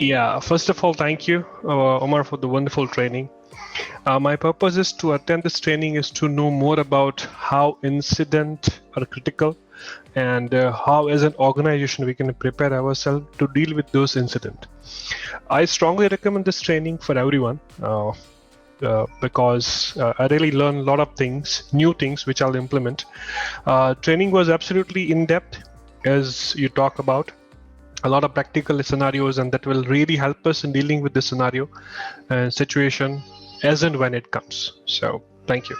Yeah, first of all, thank you, Omar, for the wonderful training. My purpose is to attend this training is to know more about how incidents are critical and how as an organization we can prepare ourselves to deal with those incidents. I strongly recommend this training for everyone because I really learned a lot of things, new things, which I'll implement. Training was absolutely in-depth, as you talk about. A lot of practical scenarios, and that will really help us in dealing with the scenario and situation as and when it comes. So thank you.